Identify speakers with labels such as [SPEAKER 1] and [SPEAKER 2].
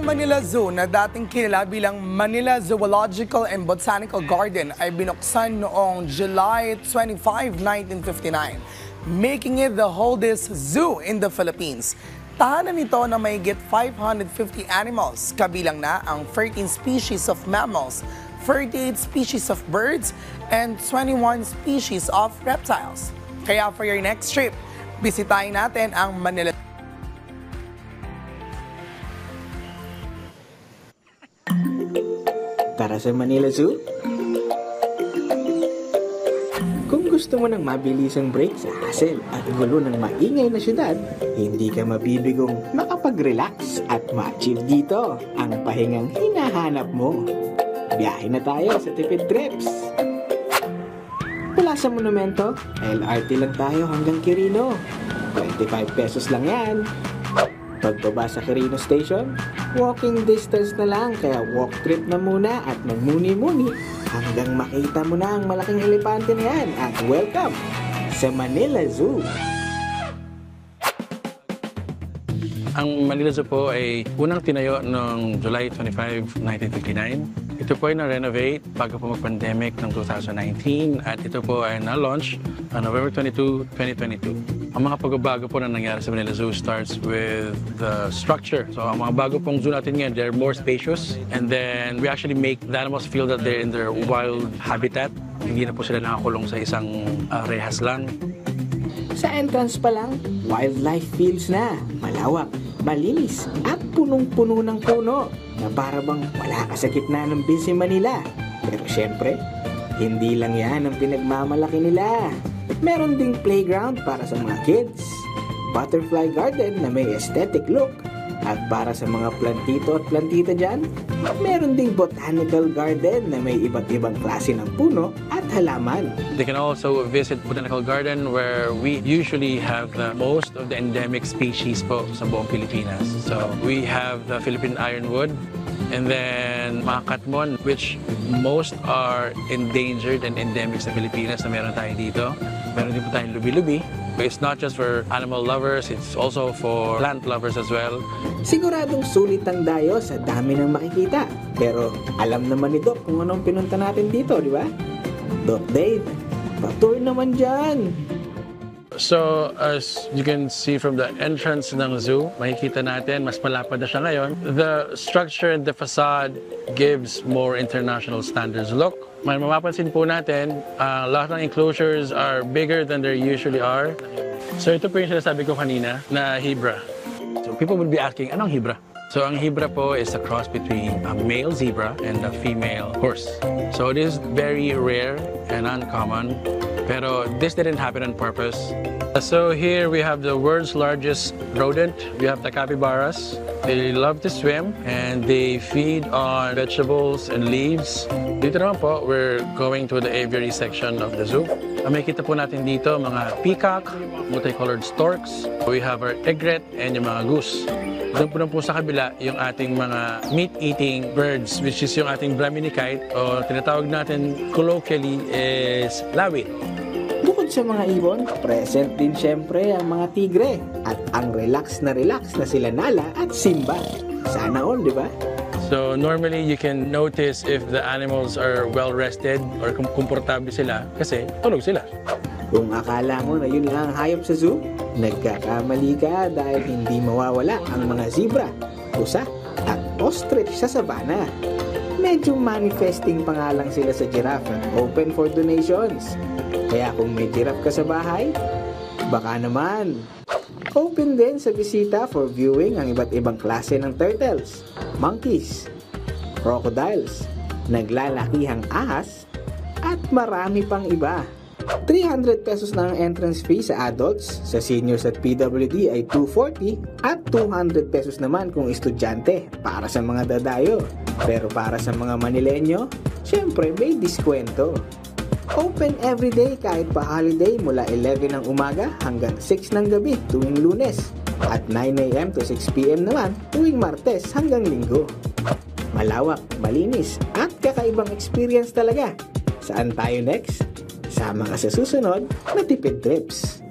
[SPEAKER 1] Manila Zoo na dating kilala bilang Manila Zoological and Botanical Garden ay binuksan noong July 25, 1959, making it the oldest zoo in the Philippines. Tahanan nito na mahigit 550 animals, kabilang na ang 13 species of mammals, 38 species of birds, and 21 species of reptiles. Kaya for your next trip, bisitahin natin ang Manila Zoo.
[SPEAKER 2] Tara sa Manila Zoo. Kung gusto mo ng mabilisang break sa hassle at gulo ng maingay na syudad, hindi ka mabibigong makapag-relax at ma-achieve dito ang pahingang hinahanap mo. Biyahe na tayo sa Tipid Trips. Mula sa monumento, LRT lang tayo hanggang Quirino. 25 pesos lang yan. Pagbaba sa Quirino Station, walking distance na lang, kaya walk trip na muna at magmuni-muni hanggang makita mo na ang malaking elepante na yan. At welcome sa Manila Zoo!
[SPEAKER 3] Ang Manila Zoo po ay unang tinayo noong July 25, 1959. Ito po ay na-renovate bago po mag-pandemic ng 2019 at ito po ay na-launch on November 22, 2022. Ang mga pagbabago po na nangyari sa Manila Zoo starts with the structure. So ang mga bago pong zoo natin ngayon, they're more spacious, and then we actually make the animals feel that they're in their wild habitat. Hindi na po sila nakakulong sa isang rehas lang.
[SPEAKER 2] Sa entrance pa lang, wildlife fields na, malawak, malinis at punong-puno ng puno na para bang wala ka sa gitna ng busy Manila. Pero syempre, hindi lang yan ang pinagmamalaki nila. Meron ding playground para sa mga kids, butterfly garden na may aesthetic look, at para sa mga plantito at plantita dyan, meron ding botanical garden na may iba't ibang klase ng puno at halaman.
[SPEAKER 3] They can also visit Botanical Garden where we usually have the most of the endemic species po sa buong Pilipinas. So we have the Philippine ironwood, and then mga katmon, which most are endangered and endemic sa Pilipinas na meron tayo dito. Meron din po tayong lubi-lubi. It's not just for animal lovers, it's also for plant lovers as well.
[SPEAKER 2] Siguradong sulit ang dayo sa dami ng makikita. Pero alam naman ni Doc kung anong pinunta natin dito, di ba? Doc Dave, pa-tour naman dyan!
[SPEAKER 3] So, as you can see from the entrance ng zoo, makikita natin, mas malapad na siya ngayon. The structure and the facade gives more international standards look. May mapapansin po natin, lahat ng enclosures are bigger than they usually are. So, ito po yung sinasabi ko kanina na Hibra. So, people would be asking, anong Hibra? So, ang Hibra po is a cross between a male zebra and a female horse. So, it is very rare and uncommon. Pero this didn't happen on purpose. So here we have the world's largest rodent. We have the capybaras. They love to swim and they feed on vegetables and leaves. Dito naman po, we're going to the aviary section of the zoo. May kita po natin dito mga peacock, multicolored storks. We have our egret and yung mga goose. Doon po sa kabila yung ating mga meat-eating birds, which is yung ating Brahminicite, o tinatawag natin colloquially is lawit.
[SPEAKER 2] Bukod sa mga ibon, present din syempre ang mga tigre at ang relax na sila Nala at Simba. Sana all, di ba?
[SPEAKER 3] So normally you can notice if the animals are well rested or komportable sila kasi tulog sila.
[SPEAKER 2] Kung akala mo na yun lang ang hayop sa zoo, nagkakamali ka dahil hindi mawawala ang mga zebra, pusa at ostrich sa savannah. Medyo manifesting pa nga lang sila sa giraffe at open for donations. Kaya kung may giraffe ka sa bahay, baka naman. Open din sa bisita for viewing ang iba't ibang klase ng turtles, monkeys, crocodiles, naglalakihang ahas, at marami pang iba. 300 pesos na ang entrance fee sa adults, sa seniors at PWD ay 240 at 200 pesos naman kung estudyante para sa mga dadayo. Pero para sa mga Manileño, syempre may diskwento. Open everyday kahit pa holiday mula 11 ng umaga hanggang 6 ng gabi tuwing Lunes at 9 AM to 6 PM naman tuwing Martes hanggang Linggo. Malawak, malinis at kakaibang experience talaga. Saan tayo next? Sama ka sa susunod na Tipid Trips.